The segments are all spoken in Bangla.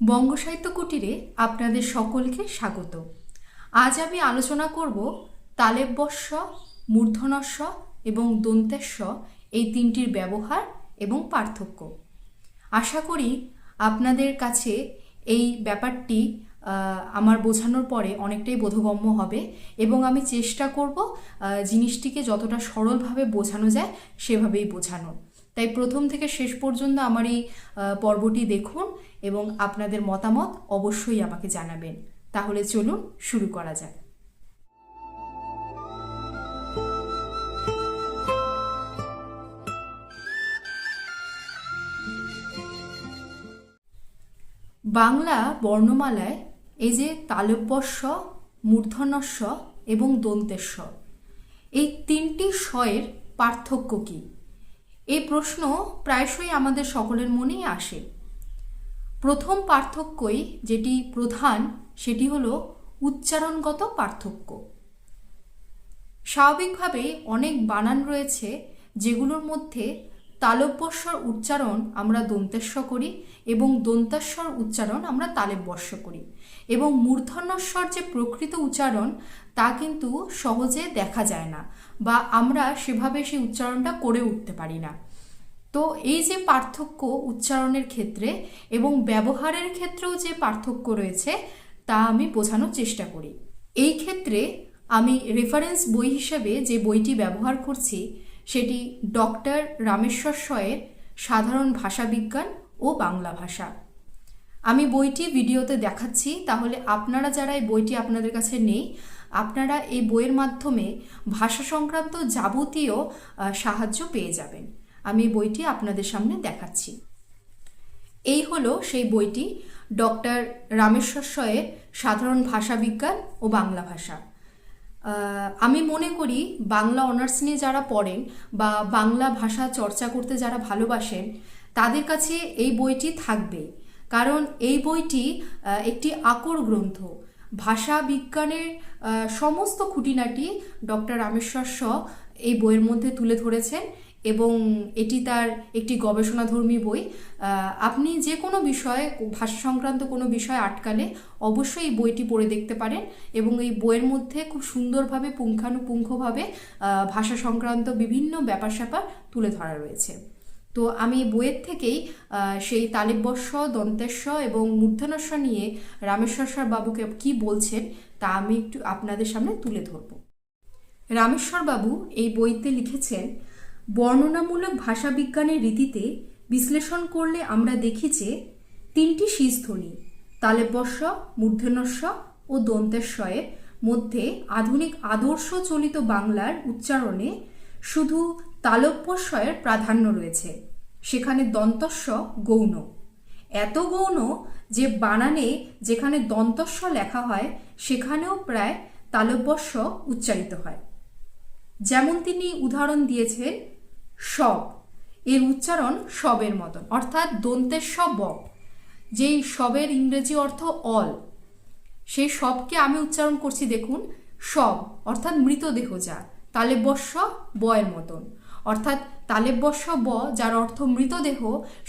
বঙ্গ সাহিত্য কুটিরে আপনাদের সকলকে স্বাগত। আজ আমি আলোচনা করব তালেব্যস্ব, মূর্ধন্যস্ব এবং দন্তেস্ব এই তিনটির ব্যবহার এবং পার্থক্য। আশা করি আপনাদের কাছে এই ব্যাপারটি আমার বোঝানোর পরে অনেকটাই বোধগম্য হবে এবং আমি চেষ্টা করব জিনিসটিকে যতটা সরলভাবে বোঝানো যায় সেভাবেই বোঝানোর। তাই প্রথম থেকে শেষ পর্যন্ত আমার এই পর্বটি দেখুন এবং আপনাদের মতামত অবশ্যই আমাকে জানাবেন। তাহলে চলুন শুরু করা যাক। বাংলা বর্ণমালায় এই যে তালব্যস্ব, মূর্ধন্যস্ব এবং দন্তেস্ব এই তিনটি স্বয়ের পার্থক্য কী? এই প্রশ্ন প্রায়শই আমাদের সকলের মনেই আসে। প্রথম পার্থক্যই যেটি প্রধান সেটি হলো উচ্চারণগত পার্থক্য। স্বাভাবিকভাবেই অনেক বানান রয়েছে যেগুলোর মধ্যে তালব্যস্বর উচ্চারণ আমরা দন্তেস্ব করি এবং দন্তাস্বর উচ্চারণ আমরা তালব্যস্ব করি, এবং মূর্ধন্যস্বর যে প্রকৃত উচ্চারণ তা কিন্তু সহজে দেখা যায় না বা আমরা সেভাবে সেই উচ্চারণটা করে উঠতে পারি না। তো এই যে পার্থক্য উচ্চারণের ক্ষেত্রে এবং ব্যবহারের ক্ষেত্রেও যে পার্থক্য রয়েছে তা আমি বোঝানোর চেষ্টা করি। এই ক্ষেত্রে আমি রেফারেন্স বই হিসেবে যে বইটি ব্যবহার করছি সেটি ডক্টর রামেশ্বর শয়ের সাধারণ ভাষাবিজ্ঞান ও বাংলা ভাষা। আমি বইটি ভিডিওতে দেখাচ্ছি, তাহলে আপনারা যারা এই বইটি আপনাদের কাছে নেই, আপনারা এই বইয়ের মাধ্যমে ভাষা সংক্রান্ত যাবতীয় সাহায্য পেয়ে যাবেন। আমি এই বইটি আপনাদের সামনে দেখাচ্ছি। এই হলো সেই বইটি, ডক্টর রামেশ্বর শয়ের সাধারণ ভাষাবিজ্ঞান ও বাংলা ভাষা। আমি মনে করি বাংলা অনার্স নিয়ে যারা পড়েন বা বাংলা ভাষা চর্চা করতে যারা ভালোবাসেন তাদের কাছে এই বইটি থাকবে, কারণ এই বইটি একটি আকর গ্রন্থ। ভাষা বিজ্ঞানের সমস্ত খুঁটিনাটি ডক্টর রামেশ্বর শ এই বইয়ের মধ্যে তুলে ধরেছেন এবং এটি তার একটি গবেষণাধর্মী বই। আপনি যে কোনো বিষয়ে, ভাষা সংক্রান্ত কোনো বিষয় আটকালে অবশ্যই এই বইটি পড়ে দেখতে পারেন এবং এই বইয়ের মধ্যে খুব সুন্দরভাবে পুঙ্খানুপুঙ্খভাবে ভাষা সংক্রান্ত বিভিন্ন ব্যাপার স্যাপার তুলে ধরা রয়েছে। তো আমি বইয়ের থেকেই সেই তালব্যস্ব, দন্তেস্ব এবং মূর্ধন্যস্ব নিয়ে রামেশ্বর বাবুকে কি বলছেন তা আমি একটু আপনাদের সামনে তুলে ধরব। রামেশ্বর বাবু এই বইতে লিখেছেন, বর্ণনামূলক ভাষাবিজ্ঞানের রীতিতে বিশ্লেষণ করলে আমরা দেখি যে তিনটি শীর্ষধ্বনি তালব্যস্ব, মূর্ধন্যস্ব ও দন্তেস্বয়ের মধ্যে আধুনিক আদর্শ চলিত বাংলার উচ্চারণে শুধু তালব্যস্বয়ের প্রাধান্য রয়েছে, সেখানে দন্তস্ব গৌণ। এত গৌণ যে বানানে যেখানে দন্তস্ব লেখা হয় সেখানেও প্রায় তালব্যস্ব উচ্চারিত হয়। যেমন তিনি উদাহরণ দিয়েছেন সব, এর উচ্চারণ সবের মতন, অর্থাৎ দন্তেস্ব ব, যেই সবের ইংরেজি অর্থ অল, সেই সবকে আমি উচ্চারণ করছি দেখুন সব, অর্থাৎ মৃতদেহ যা, তালব্যস্ব ব এর মতন, অর্থাৎ তালব্যস্ব ব যার অর্থ মৃতদেহ,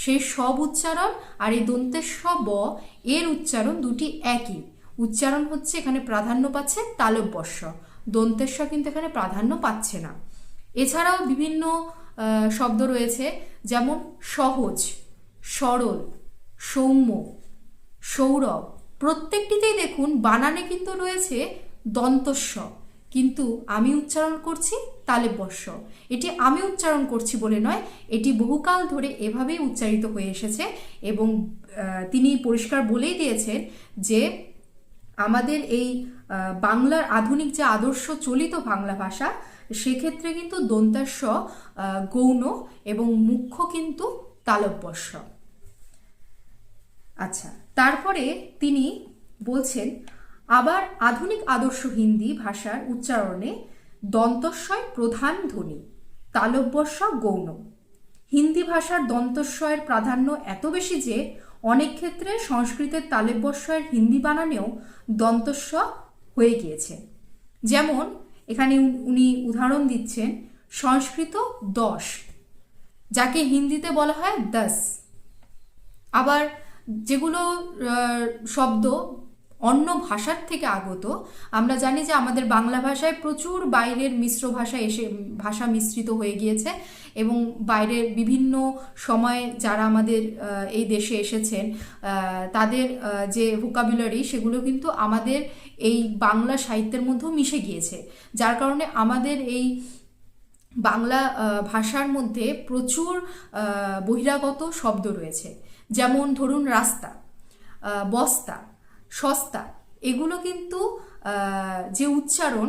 সেই সব উচ্চারণ আর এই দন্তেস্ব ব এর উচ্চারণ দুটি একই। উচ্চারণ হচ্ছে এখানে প্রাধান্য পাচ্ছে তালব্যস্ব, দন্তেস্ব কিন্তু এখানে প্রাধান্য পাচ্ছে না। এছাড়াও বিভিন্ন শব্দ রয়েছে, যেমন সহজ, সরল, সৌম্য, সৌরভ, প্রত্যেকটিতেই দেখুন বানানে কিন্তু রয়েছে দন্তস্ব, কিন্তু আমি উচ্চারণ করছি তালব্যস্ব। এটি আমি উচ্চারণ করছি বলে নয়, এটি বহুকাল ধরে এভাবেই উচ্চারিত হয়ে এসেছে এবং তিনি পরিষ্কার বলেই দিয়েছেন যে আমাদের এই বাংলার আধুনিক যে আদর্শ চলিত বাংলা ভাষা সেক্ষেত্রে কিন্তু দন্তাস্ব গৌণ এবং মুখ্য কিন্তু তালব্যস্ব। আচ্ছা, তারপরে তিনি বলছেন, আবার আধুনিক আদর্শ হিন্দি ভাষার উচ্চারণে দন্তস্বয় প্রধান ধ্বনি, তালব্যস্ব গৌণ। হিন্দি ভাষার দন্তস্বয়ের প্রাধান্য এত বেশি যে অনেক ক্ষেত্রে সংস্কৃতের তালব্যস্বয়ের হিন্দি বানানেও দন্তস্ব হয়ে গিয়েছে। যেমন এখানে উনি উদাহরণ দিচ্ছেন সংস্কৃত 10, যাকে হিন্দিতে বলা হয় 10। আবার যেগুলো শব্দ অন্য ভাষার থেকে আগত। আমরা জানি যে আমাদের বাংলা ভাষায় প্রচুর বাইরের মিশ্র ভাষা ভাষা মিশ্রিত হয়ে গিয়েছে, এবং বাইরের বিভিন্ন সময়ে যারা আমাদের এই দেশে এসেছেন তাদের যে ভোকাবুলারি সেগুলো কিন্তু আমাদের এই বাংলা সাহিত্যের মধ্যেও মিশে গিয়েছে, যার কারণে আমাদের এই বাংলা ভাষার মধ্যে প্রচুর বহিরাগত শব্দ রয়েছে। যেমন ধরুন রাস্তা, বস্তা, সস্তা, এগুলো কিন্তু যে উচ্চারণ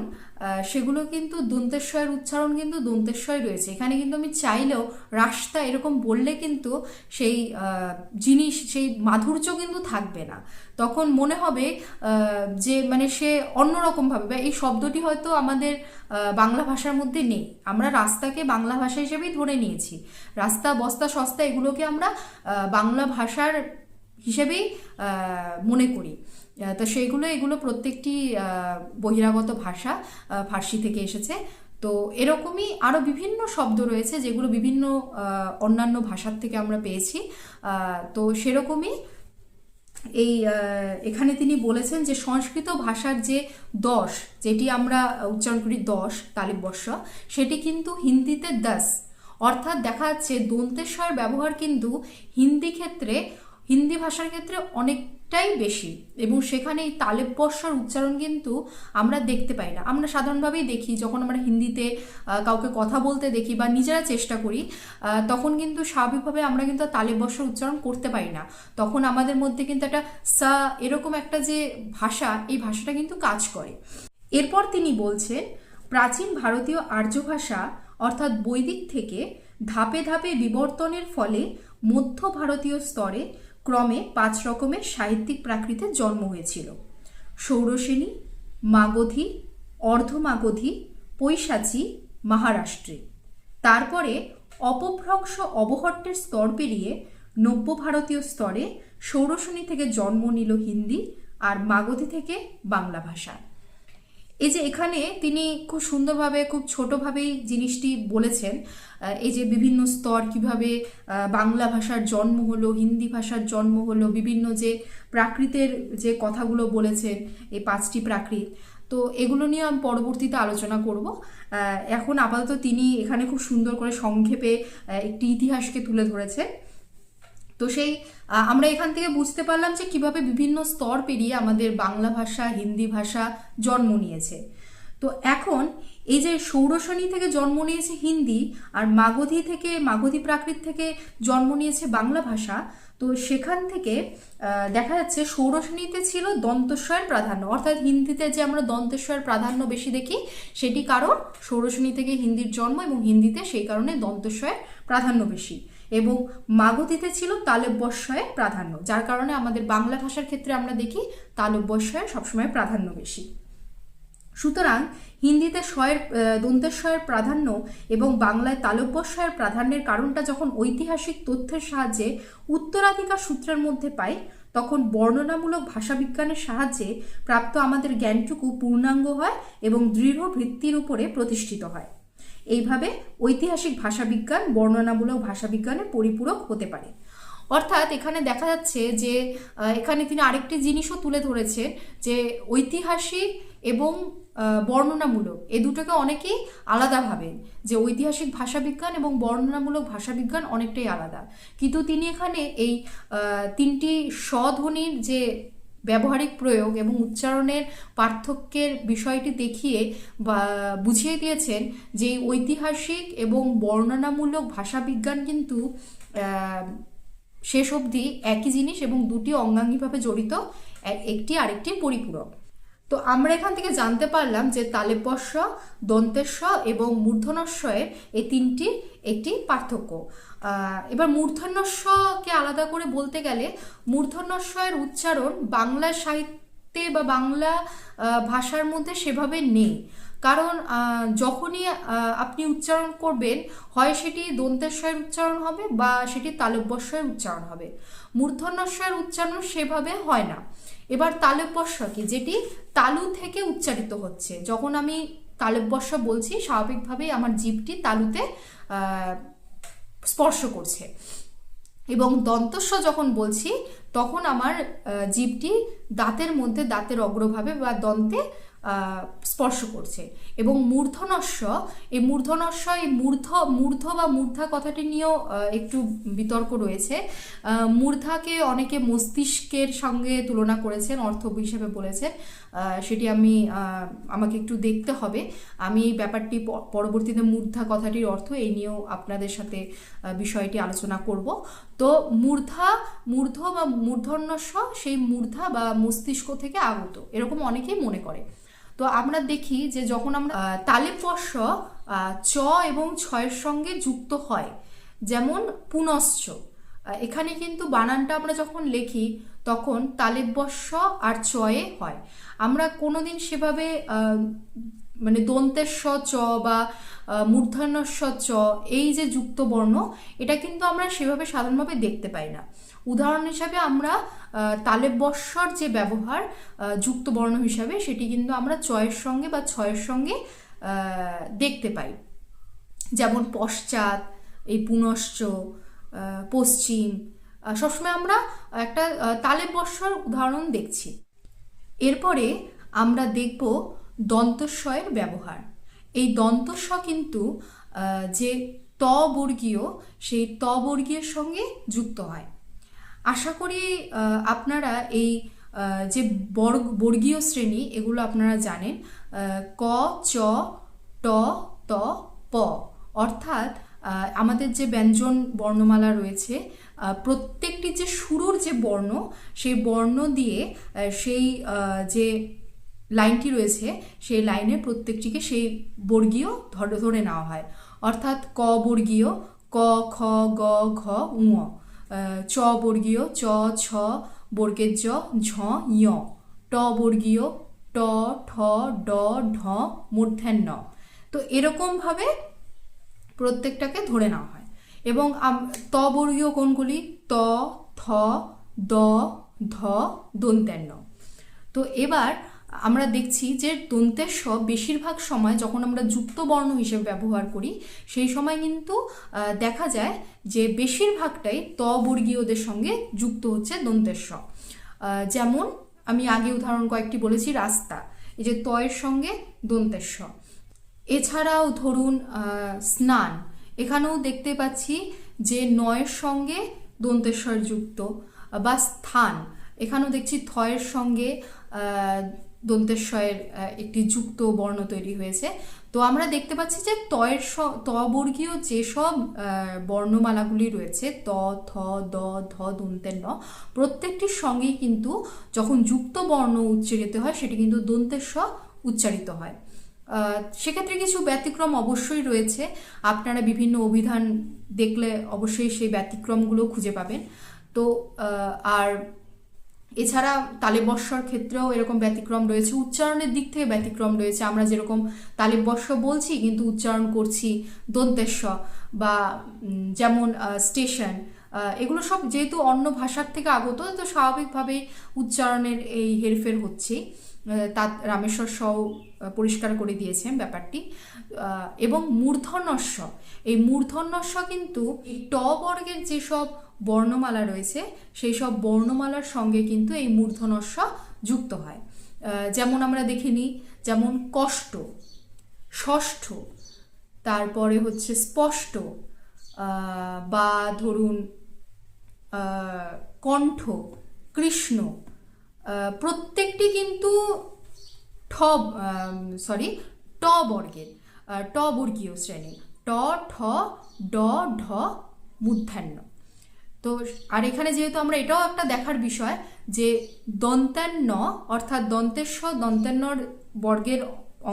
সেগুলো কিন্তু দন্তেশ্বয়ের উচ্চারণ কিন্তু দন্তেশ্বয় রয়েছে। এখানে কিন্তু আমি চাইলেও রাস্তা এরকম বললে কিন্তু সেই জিনিস, সেই মাধুর্য কিন্তু থাকবে না। তখন মনে হবে যে মানে সে অন্যরকমভাবে, বা এই শব্দটি হয়তো আমাদের বাংলা ভাষার মধ্যে নেই। আমরা রাস্তাকে বাংলা ভাষা হিসেবেই ধরে নিয়েছি। রাস্তা, বস্তা, সস্তা এগুলোকে আমরা বাংলা ভাষার হিসেবেই মনে করি। তো এগুলো প্রত্যেকটি বহিরাগত ভাষা, ফার্সি থেকে এসেছে। তো এরকমই আরও বিভিন্ন শব্দ রয়েছে যেগুলো বিভিন্ন অন্যান্য ভাষার থেকে আমরা পেয়েছি। তো সেরকমই এখানে তিনি বলেছেন যে সংস্কৃত ভাষার যে দশ, যেটি আমরা উচ্চারণ করি দশ তালিববর্ষ, সেটি কিন্তু হিন্দিতে 10। অর্থাৎ দেখা যাচ্ছে দন্তেশ্বয়ের ব্যবহার কিন্তু হিন্দি ভাষার ক্ষেত্রে অনেকটাই বেশি, এবং সেখানে এই তালেববর্ষর উচ্চারণ কিন্তু আমরা দেখতে পাই না। আমরা সাধারণভাবেই দেখি যখন আমরা হিন্দিতে কাউকে কথা বলতে দেখি বা নিজেরা চেষ্টা করি, তখন কিন্তু স্বাভাবিকভাবে আমরা কিন্তু তালেববর্ষর উচ্চারণ করতে পারি না। তখন আমাদের মধ্যে কিন্তু একটা সা এরকম একটা যে ভাষা, এই ভাষাটা কিন্তু কাজ করে। এরপর তিনি বলছেন প্রাচীন ভারতীয় আর্য ভাষা অর্থাৎ বৈদিক থেকে ধাপে ধাপে বিবর্তনের ফলে মধ্য ভারতীয় স্তরে ক্রমে 5 রকমের সাহিত্যিক প্রাকৃতের জন্ম হয়েছিল: ষৌড়শিনী, মাগধী, অর্ধমাগধী, পৈশাচী, মহারাষ্ট্রে। তারপরে অপভ্রংশ অবহট্টের স্তর পেরিয়ে নব্য ভারতীয় স্তরে ষৌড়শিনী থেকে জন্ম নিল হিন্দি, আর মাগধী থেকে বাংলা ভাষা। এই যে এখানে তিনি খুব সুন্দরভাবে, খুব ছোটোভাবেই জিনিসটি বলেছেন, এই যে বিভিন্ন স্তর কিভাবে বাংলা ভাষার জন্ম হলো, হিন্দি ভাষার জন্ম হলো, বিভিন্ন যে প্রাকৃতের যে কথাগুলো বলেছেন, এই 5টি প্রাকৃত। তো এগুলো নিয়ে আমি পরবর্তীতে আলোচনা করব। এখন আপাতত তিনি এখানে খুব সুন্দর করে সংক্ষেপে একটি ইতিহাসকে তুলে ধরেছে। তো আমরা এখান থেকে বুঝতে পারলাম যে কিভাবে বিভিন্ন স্তর পেরিয়ে আমাদের বাংলা ভাষা, হিন্দি ভাষা জন্ম নিয়েছে। তো এখন এই যে ষৌড়শিনী থেকে জন্ম নিয়েছে হিন্দি, আর মাগধী প্রাকৃত থেকে জন্ম নিয়েছে বাংলা ভাষা। তো সেখান থেকে দেখা যাচ্ছে ষৌড়শিনীতে ছিল দন্তস্বয়ের প্রাধান্য, অর্থাৎ হিন্দিতে যে আমরা দন্তেশ্বয়ের প্রাধান্য বেশি দেখি, সেটি কারণ ষৌড়শিনী থেকে হিন্দির জন্ম, এবং হিন্দিতে সেই কারণে দন্তস্বয়ের প্রাধান্য বেশি। এবং মাগধীতে ছিল তালব্যস্বয়ের প্রাধান্য, যার কারণে আমাদের বাংলা ভাষার ক্ষেত্রে আমরা দেখি তালব্যস্বয়ের সবসময় প্রাধান্য বেশি। সুতরাং হিন্দিতে দন্তেশ্বয়ের প্রাধান্য এবং বাংলায় তালব্যস্বয়ের প্রাধান্যের কারণটা যখন ঐতিহাসিক তথ্যের সাহায্যে উত্তরাধিকার সূত্রের মধ্যে পাই, তখন বর্ণনামূলক ভাষাবিজ্ঞানের সাহায্যে প্রাপ্ত আমাদের জ্ঞানটুকু পূর্ণাঙ্গ হয় এবং দৃঢ় ভিত্তির উপরে প্রতিষ্ঠিত হয়। এইভাবে ঐতিহাসিক ভাষাবিজ্ঞান বর্ণনামূলক ভাষাবিজ্ঞানের পরিপূরক হতে পারে। অর্থাৎ এখানে দেখা যাচ্ছে যে এখানে তিনি আরেকটি জিনিসও তুলে ধরেছে, যে ঐতিহাসিক এবং বর্ণনামূলক এই দুটোকে অনেকেই আলাদা ভাবেন, যে ঐতিহাসিক ভাষাবিজ্ঞান এবং বর্ণনামূলক ভাষাবিজ্ঞান অনেকটাই আলাদা। কিন্তু তিনি এখানে এই 3টি স্বধ্বনির যে ব্যবহারিক প্রয়োগ এবং উচ্চারণের পার্থক্যের বিষয়টি দেখিয়ে বা বুঝিয়ে দিয়েছেন যে ঐতিহাসিক এবং বর্ণনামূলক ভাষাবিজ্ঞান কিন্তু শেষ অবধি একই জিনিস এবং দুটি অঙ্গাঙ্গিভাবে জড়িত, একটি আরেকটির পরিপূরক। তো আমরা এখান থেকে জানতে পারলাম যে তালব্যস্ব, দন্তেস্ব এবং মূর্ধন্যস্বয়ের এই 3টির একটি পার্থক্য। এবার মূর্ধন্যস্বকে আলাদা করে বলতে গেলে মূর্ধন্যস্বয়ের উচ্চারণ বাংলা সাহিত্যে বা বাংলা ভাষার মধ্যে সেভাবে নেই। কারণ যখনই আপনি উচ্চারণ করবেন, হয় সেটি দন্তেশ্বয়ের উচ্চারণ হবে বা সেটি তালব্যস্বয়ের উচ্চারণ হবে। মূর্ধন্যস্বয়ের উচ্চারণ সেভাবে হয় না। এবার তালব্যস্ব কি, যেটি তালু থেকে উচ্চারিত হচ্ছে। যখন আমি তালব্যস্ব বলছি, স্বাভাবিকভাবেই আমার জিভটি তালুতে স্পর্শ করছে। এবং দন্তস্ব যখন বলছি, তখন আমার জিভটি দাঁতের মধ্যে, দাঁতের অগ্রভাগে বা দন্তে স্পর্শ করছে। এবং মূর্ধনস্য, এই মূর্ধ বা মূর্ধা কথাটি নিয়েও একটু বিতর্ক রয়েছে। মূর্ধাকে অনেকে মস্তিষ্কের সঙ্গে তুলনা করেছেন, অর্থ হিসেবে বলেছেন। সেটি আমাকে একটু দেখতে হবে। আমি এই ব্যাপারটি পরবর্তীতে মূর্ধা কথাটির অর্থ এই নিয়েও আপনাদের সাথে বিষয়টি আলোচনা করব। তো মূর্ধ বা মূর্ধন্যস্য সেই মূর্ধা বা মস্তিষ্ক থেকে আগত, এরকম অনেকেই মনে করে। তো আমরা দেখি যে যখন আমরা তালেব বর্ষ চ এবং ছয়ের সঙ্গে যুক্ত হয়, যেমন পুনশ্চ, এখানে কিন্তু বানানটা আমরা যখন লিখি তখন তালেব বর্ষ আর চয়ে হয়। আমরা কোনোদিন সেভাবে মানে দন্তেস্ব চ বা মূর্ধন্যস্ব চ, এই যে যুক্ত বর্ণ, এটা কিন্তু আমরা সেভাবে সাধারণভাবে দেখতে পাই না। উদাহরণ হিসাবে আমরা তালেব বর্ষর যে ব্যবহার যুক্ত বর্ণ হিসাবে, সেটি কিন্তু আমরা চয়ের সঙ্গে বা ছয়ের সঙ্গে দেখতে পাই। যেমন পশ্চাৎ, এই পুনশ্চ, পশ্চিম, সবসময় আমরা একটা তালেব বর্ষর উদাহরণ দেখছি। এরপরে আমরা দেখব দন্তস্বয়ের ব্যবহার। এই দন্তস্ব কিন্তু যে ত বর্গীয়, সেই ত বর্গীয়ের সঙ্গে যুক্ত হয়। আশা করি আপনারা এই যে বর্গীয় শ্রেণী, এগুলো আপনারা জানেন। ক, চ, ট, ত, প, অর্থাৎ আমাদের যে ব্যঞ্জন বর্ণমালা রয়েছে, প্রত্যেকটি যে শুরুর যে বর্ণ, সেই বর্ণ দিয়ে সেই যে লাইনটি রয়েছে, সেই লাইনের প্রত্যেকটিকে সেই বর্গীয় ধরে নেওয়া হয়। অর্থাৎ ক বর্গীয় ক, খ, গ, ঘ, ঙ, চ বর্গীয় চ, ছ বর্গের জ, ঝ, ঞ, ট বর্গীয় ট, ঠ, ড, ঢ, মূর্ধন্য। তো এরকমভাবে প্রত্যেকটাকে ধরে নেওয়া হয়। এবং ত বর্গীয় কোনগুলি? ত, থ, দ, ধ, দন্ত্যান্ন। তো এবার আমরা দেখছি যে দন্তেস্ব বেশিরভাগ সময় যখন আমরা যুক্ত বর্ণ হিসেবে ব্যবহার করি, সেই সময় কিন্তু দেখা যায় যে বেশিরভাগটাই ত বর্গীয়দের সঙ্গে যুক্ত হচ্ছে দন্তেস্ব। যেমন আমি আগে উদাহরণ কয়েকটি বলেছি, রাস্তা, এই যে তয়ের সঙ্গে দন্তেস্ব। এছাড়াও ধরুন স্নান, এখানেও দেখতে পাচ্ছি যে নয়ের সঙ্গে দন্তেশ্বর যুক্ত। বা স্থান, এখানেও দেখছি থয়ের সঙ্গে দন্তেশ্বরের একটি যুক্ত বর্ণ তৈরি হয়েছে। তো আমরা দেখতে পাচ্ছি যে ত বর্গীয় যেসব বর্ণমালাগুলি রয়েছে, ত, থ, দ, ধ, দন্তেন্ন, প্রত্যেকটির সঙ্গেই কিন্তু যখন যুক্ত বর্ণ উচ্চারিত হয়, সেটি কিন্তু দন্তেস্ব উচ্চারিত হয়। সেক্ষেত্রে কিছু ব্যতিক্রম অবশ্যই রয়েছে। আপনারা বিভিন্ন অভিধান দেখলে অবশ্যই সেই ব্যতিক্রমগুলো খুঁজে পাবেন। তো আর এছাড়া তালেব বর্ষর ক্ষেত্রেও এরকম ব্যতিক্রম রয়েছে, উচ্চারণের দিক থেকে ব্যতিক্রম রয়েছে। আমরা যেরকম তালেব বর্ষ বলছি কিন্তু উচ্চারণ করছি দন্তেস্ব, বা যেমন স্টেশন, এগুলো সব যেহেতু অন্য ভাষার থেকে আগত, তো স্বাভাবিকভাবেই উচ্চারণের এই হেরফের হচ্ছে। তা রামেশ্বর সহ পরিষ্কার করে দিয়েছেন ব্যাপারটি। এবং মূর্ধন্যস্ব, এই মূর্ধন্যস্ব কিন্তু এই ট বর্গের যেসব বর্ণমালা রয়েছে, সেই সব বর্ণমালার সঙ্গে কিন্তু এই মূর্ধন্যস্ব যুক্ত হয়। যেমন আমরা দেখে নিই, যেমন কষ্ট, ষষ্ঠ, তারপরে হচ্ছে স্পষ্ট, বা ধরুন কণ্ঠ, কৃষ্ণ, প্রত্যেকটি কিন্তু ট বর্গের, ট বর্গীয় শ্রেণী, ট, ঠ, ড, ঢ, মূর্ধন্য। তো আর এখানে যেহেতু আমরা এটাও একটা দেখার বিষয় যে দন্ত্যান্ন অর্থাৎ দন্তেস্ব দন্ত্যান্নর বর্গের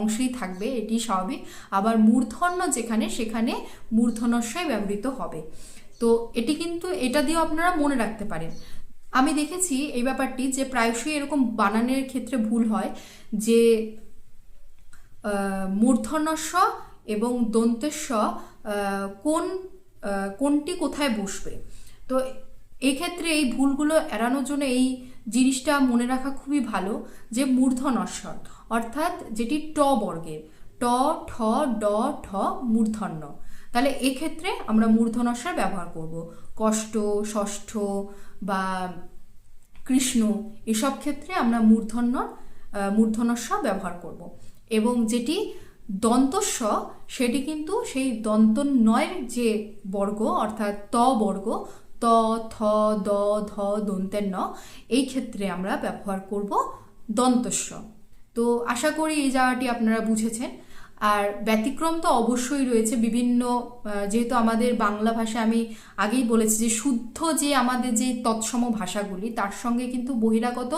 অংশেই থাকবে, এটি স্বাভাবিক। আবার মূর্ধন্য যেখানে, সেখানে মূর্ধন্যস্বই ব্যবহৃত হবে। তো এটি কিন্তু এটা দিয়েও আপনারা মনে রাখতে পারেন। আমি দেখেছি এই ব্যাপারটি যে প্রায়শই এরকম বানানের ক্ষেত্রে ভুল হয় যে মূর্ধন্যস্ব এবং দন্তেস্ব কোনটি কোথায় বসবে। তো এক্ষেত্রে এই ভুলগুলো এড়ানোর জন্য এই জিনিসটা মনে রাখা খুবই ভালো যে মূর্ধন্যস্বর অর্থাৎ যেটি ট বর্গের, ট, ঠ, ড, ঢ, মূর্ধন্য। তাহলে এক্ষেত্রে আমরা মূর্ধন্যস্বর ব্যবহার করব। কষ্ট, ষষ্ঠ বা কৃষ্ণ, এসব ক্ষেত্রে আমরা মূর্ধন্য স ব্যবহার করব। এবং যেটি দন্তস্ব, সেটি কিন্তু সেই দন্ত নয়ের যে বর্গ অর্থাৎ ত বর্গ, ত, থ, দ, ধ, দন্তের ন, এই ক্ষেত্রে আমরা ব্যবহার করব দন্তস্ব। তো আশা করি এই জায়গাটি আপনারা বুঝেছেন। আর ব্যতিক্রম তো অবশ্যই রয়েছে বিভিন্ন, যেহেতু আমাদের বাংলা ভাষা আমি আগেই বলেছি যে শুদ্ধ যে আমাদের যে তৎসম ভাষাগুলি, তার সঙ্গে কিন্তু বহিরাগত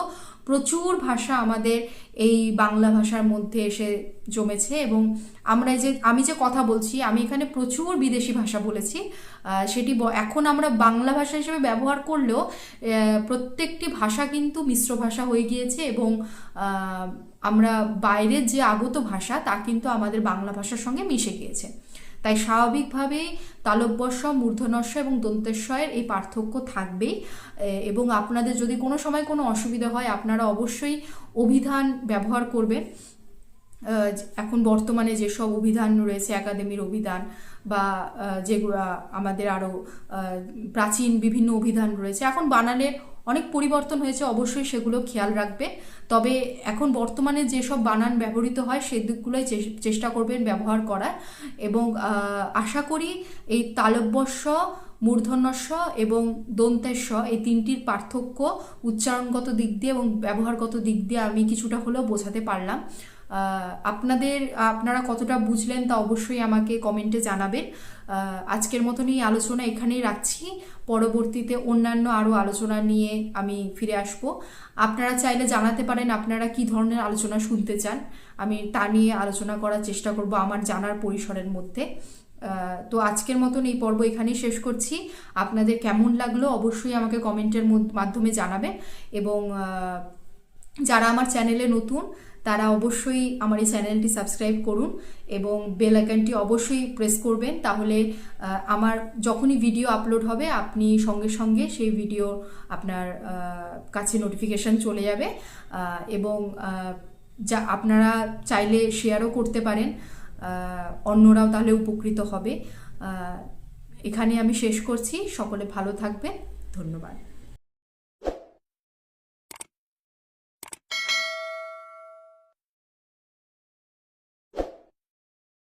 প্রচুর ভাষা আমাদের এই বাংলা ভাষার মধ্যে এসে জমেছে। এবং আমি যে কথা বলছি, আমি এখানে প্রচুর বিদেশি ভাষা বলেছি, সেটি এখন আমরা বাংলা ভাষা হিসেবে ব্যবহার করলেও প্রত্যেকটি ভাষা কিন্তু মিশ্র ভাষা হয়ে গিয়েছে। এবং আমরা বাইরের যে আগত ভাষা তা কিন্তু আমাদের বাংলা ভাষার সঙ্গে মিশে গিয়েছে। তাই স্বাভাবিকভাবেই তালব্যস্ব, মূর্ধন্যস্ব এবং দন্তেশ্বয়ের এই পার্থক্য থাকবেই। এবং আপনাদের যদি কোনো সময় কোনো অসুবিধা হয়, আপনারা অবশ্যই অভিধান ব্যবহার করবেন। এখন বর্তমানে যেসব অভিধান রয়েছে, একাডেমির অভিধান বা যেগুলো আমাদের আরও প্রাচীন বিভিন্ন অভিধান রয়েছে, এখন বানানের অনেক পরিবর্তন হয়েছে, অবশ্যই সেগুলো খেয়াল রাখবে। তবে এখন বর্তমানে যেসব বানান ব্যবহৃত হয় সেদিকগুলোই চেষ্টা করবেন ব্যবহার করার। এবং আশা করি এই তালব্যস্ব, মূর্ধন্যস্ব এবং দন্তেস্ব এই তিনটির পার্থক্য উচ্চারণগত দিক দিয়ে এবং ব্যবহারগত দিক দিয়ে আমি কিছুটা হলেও বোঝাতে পারলাম। আপনারা কতটা বুঝলেন তা অবশ্যই আমাকে কমেন্টে জানাবেন। আজকের মতন এই আলোচনা এখানেই রাখছি। পরবর্তীতে অন্যান্য আরও আলোচনা নিয়ে আমি ফিরে আসব। আপনারা চাইলে জানাতে পারেন আপনারা কি ধরনের আলোচনা শুনতে চান, আমি তা নিয়ে আলোচনা করার চেষ্টা করব আমার জানার পরিসরের মধ্যে। তো আজকের মতন এই পর্ব এখানেই শেষ করছি। আপনাদের কেমন লাগলো অবশ্যই আমাকে কমেন্টের মাধ্যমে জানাবেন। এবং যারা আমার চ্যানেলে নতুন তারা অবশ্যই আমার এই চ্যানেলটি সাবস্ক্রাইব করুন এবং বেল আইকনটি অবশ্যই প্রেস করবেন। তাহলে আমার যখনই ভিডিও আপলোড হবে আপনি সঙ্গে সঙ্গে সেই ভিডিও আপনার কাছে নোটিফিকেশান চলে যাবে। এবং যা আপনারা চাইলে শেয়ারও করতে পারেন, অন্যরাও তাহলে উপকৃত হবে। এখানে আমি শেষ করছি। সকলে ভালো থাকবেন। ধন্যবাদ।